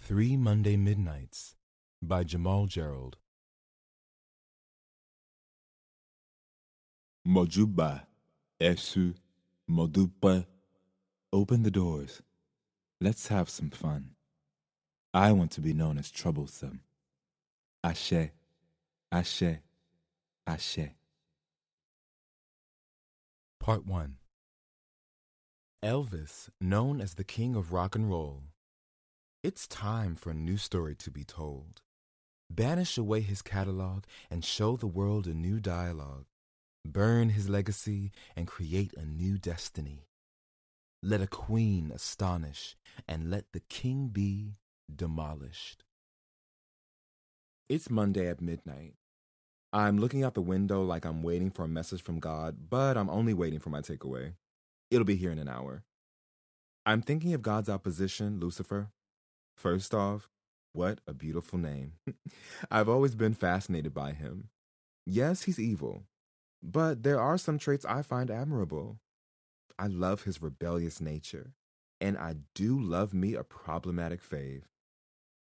Three Monday Midnights by Jamal Gerald. Mojuba, Esu, Modupa. Open the doors. Let's have some fun. I want to be known as troublesome. Ashe, Ashe, Ashe. Part 1. Elvis, known as the king of rock and roll. It's time for a new story to be told. Banish away his catalog and show the world a new dialogue. Burn his legacy and create a new destiny. Let a queen astonish and let the king be demolished. It's Monday at midnight. I'm looking out the window like I'm waiting for a message from God, but I'm only waiting for my takeaway. It'll be here in an hour. I'm thinking of God's opposition, Lucifer. First off, what a beautiful name. I've always been fascinated by him. Yes, he's evil, but there are some traits I find admirable. I love his rebellious nature, and I do love me a problematic fave.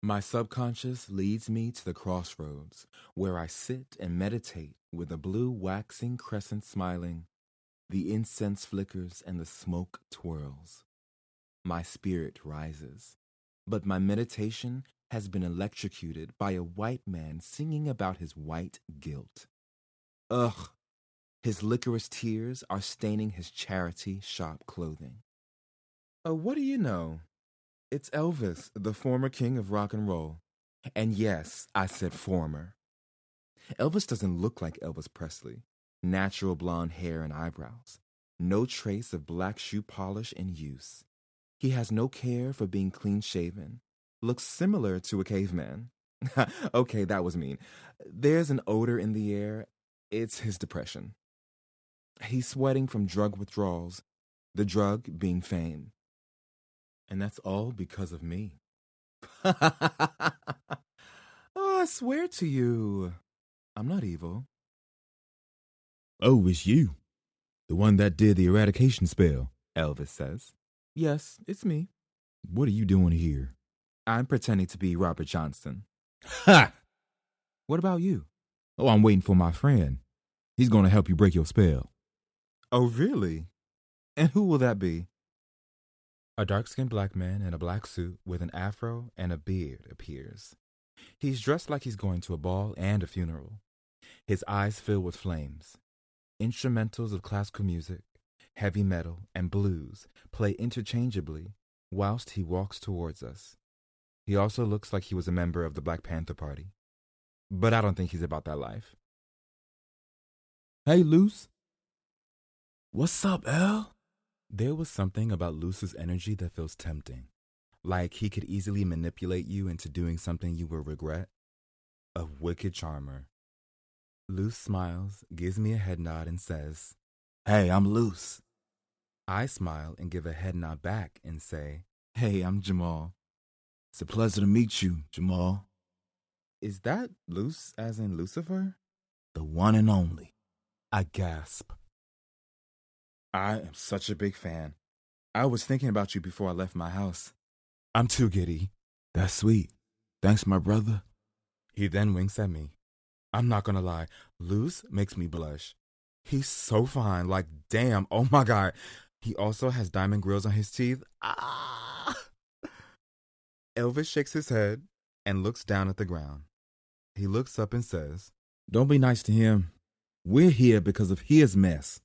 My subconscious leads me to the crossroads, where I sit and meditate with the blue waxing crescent smiling. The incense flickers and the smoke twirls. My spirit rises, but my meditation has been electrocuted by a white man singing about his white guilt. Ugh! His licorice tears are staining his charity shop clothing. What do you know? It's Elvis, the former king of rock and roll. And yes, I said former. Elvis doesn't look like Elvis Presley. Natural blonde hair and eyebrows. No trace of black shoe polish in use. He has no care for being clean-shaven. Looks similar to a caveman. Okay, that was mean. There's an odor in the air. It's his depression. He's sweating from drug withdrawals, the drug being fame. And that's all because of me. Oh, I swear to you, I'm not evil. Oh, it's you. The one that did the eradication spell, Elvis says. Yes, it's me. What are you doing here? I'm pretending to be Robert Johnson. Ha! What about you? Oh, I'm waiting for my friend. He's going to help you break your spell. Oh, really? And who will that be? A dark-skinned black man in a black suit with an afro and a beard appears. He's dressed like he's going to a ball and a funeral. His eyes fill with flames. Instrumentals of classical music, heavy metal, and blues play interchangeably whilst he walks towards us. He also looks like he was a member of the Black Panther Party. But I don't think he's about that life. Hey, Luce. What's up, El? There was something about Luce's energy that feels tempting. Like he could easily manipulate you into doing something you will regret. A wicked charmer. Luce smiles, gives me a head nod, and says, Hey, I'm Luce. I smile and give a head nod back and say, Hey, I'm Jamal. It's a pleasure to meet you, Jamal. Is that Luce as in Lucifer? The one and only. I gasp. I am such a big fan. I was thinking about you before I left my house. I'm too giddy. That's sweet. Thanks, my brother. He then winks at me. I'm not gonna lie, Luce makes me blush. He's so fine, like damn, oh my God. He also has diamond grills on his teeth. Ah! Elvis shakes his head and looks down at the ground. He looks up and says, Don't be nice to him. We're here because of his mess.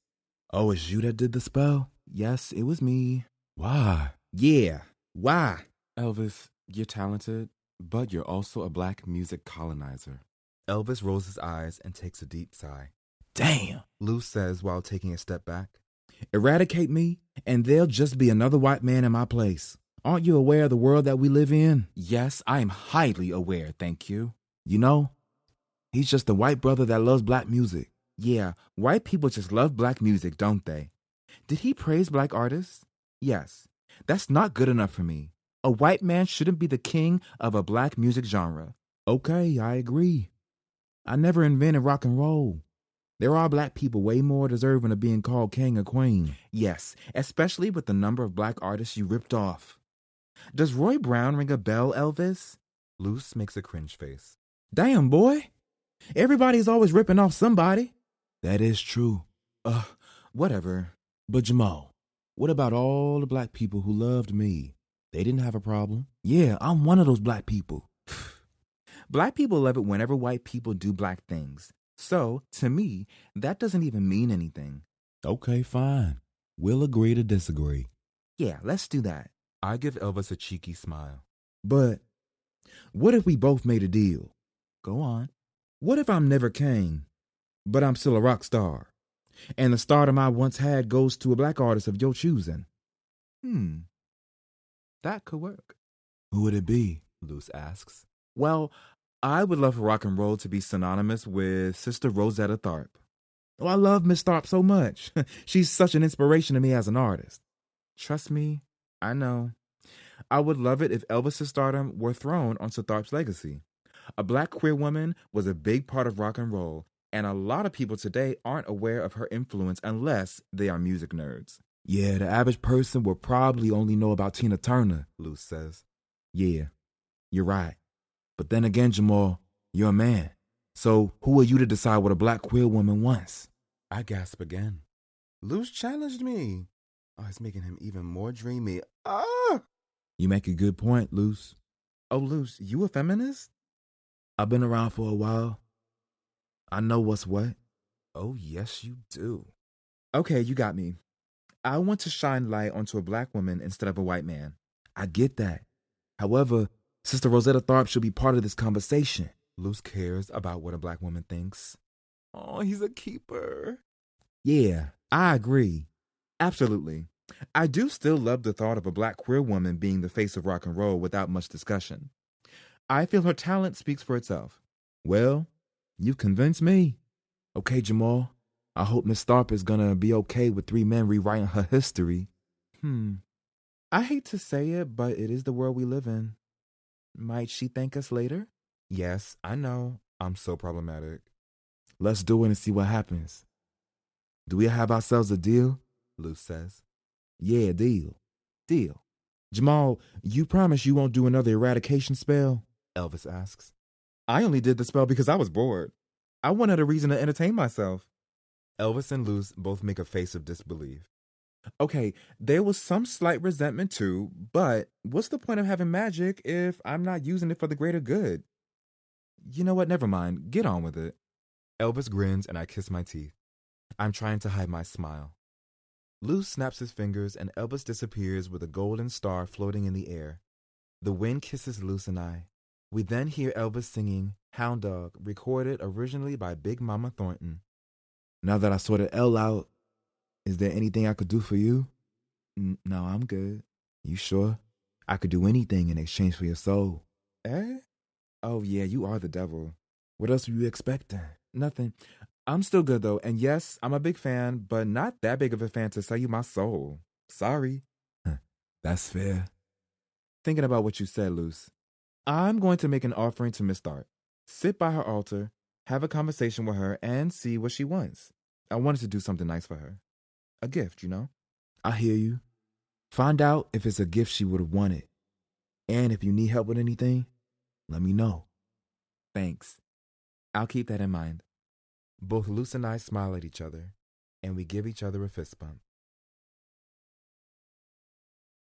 Oh, it's you that did the spell? Yes, it was me. Why? Yeah, why? Elvis, you're talented, but you're also a black music colonizer. Elvis rolls his eyes and takes a deep sigh. Damn, Luce says while taking a step back. Eradicate me, and there'll just be another white man in my place. Aren't you aware of the world that we live in? Yes, I am highly aware, thank you. You know, he's just a white brother that loves black music. Yeah, white people just love black music, don't they? Did he praise black artists? Yes. That's not good enough for me. A white man shouldn't be the king of a black music genre. Okay, I agree. I never invented rock and roll. There are black people way more deserving of being called king or queen. Yes, especially with the number of black artists you ripped off. Does Roy Brown ring a bell, Elvis? Luce makes a cringe face. Damn, boy. Everybody's always ripping off somebody. That is true. Whatever. But Jamal, what about all the black people who loved me? They didn't have a problem. Yeah, I'm one of those black people. Black people love it whenever white people do black things. So, to me, that doesn't even mean anything. Okay, fine. We'll agree to disagree. Yeah, let's do that. I give Elvis a cheeky smile. But what if we both made a deal? Go on. What if I'm never king, but I'm still a rock star, and the stardom I once had goes to a black artist of your choosing? That could work. Who would it be? Luce asks. Well, I would love for rock and roll to be synonymous with Sister Rosetta Tharpe. Oh, I love Miss Tharpe so much. She's such an inspiration to me as an artist. Trust me, I know. I would love it if Elvis's stardom were thrown onto Tharpe's legacy. A black queer woman was a big part of rock and roll, and a lot of people today aren't aware of her influence unless they are music nerds. Yeah, the average person will probably only know about Tina Turner, Luce says. Yeah, you're right. But then again, Jamal, you're a man. So who are you to decide what a black queer woman wants? I gasp again. Luce challenged me. Oh, it's making him even more dreamy. You make a good point, Luce. Oh, Luce, you a feminist? I've been around for a while. I know what's what. Oh, yes, you do. Okay, you got me. I want to shine light onto a black woman instead of a white man. I get that. However, Sister Rosetta Tharpe should be part of this conversation. Luce cares about what a black woman thinks. Oh, he's a keeper. Yeah, I agree. Absolutely. I do still love the thought of a black queer woman being the face of rock and roll without much discussion. I feel her talent speaks for itself. Well, you've convinced me. Okay, Jamal, I hope Miss Tharpe is gonna be okay with 3 men rewriting her history. I hate to say it, but it is the world we live in. Might she thank us later? Yes, I know. I'm so problematic. Let's do it and see what happens. Do we have ourselves a deal? Luce says. Yeah, deal. Deal. Jamal, you promise you won't do another eradication spell? Elvis asks. I only did the spell because I was bored. I wanted a reason to entertain myself. Elvis and Luce both make a face of disbelief. Okay, there was some slight resentment too, but what's the point of having magic if I'm not using it for the greater good? You know what? Never mind. Get on with it. Elvis grins and I kiss my teeth. I'm trying to hide my smile. Luce snaps his fingers and Elvis disappears with a golden star floating in the air. The wind kisses Luce and I. We then hear Elvis singing Hound Dog, recorded originally by Big Mama Thornton. Now that I sorted L out, is there anything I could do for you? No, I'm good. You sure? I could do anything in exchange for your soul. Eh? Oh, yeah, you are the devil. What else were you expecting? Nothing. I'm still good, though. And yes, I'm a big fan, but not that big of a fan to sell you my soul. Sorry. That's fair. Thinking about what you said, Luce, I'm going to make an offering to Miss Tharpe. Sit by her altar, have a conversation with her, and see what she wants. I wanted to do something nice for her. A gift, you know? I hear you. Find out if it's a gift she would have wanted. And if you need help with anything, let me know. Thanks. I'll keep that in mind. Both Luce and I smile at each other, and we give each other a fist bump.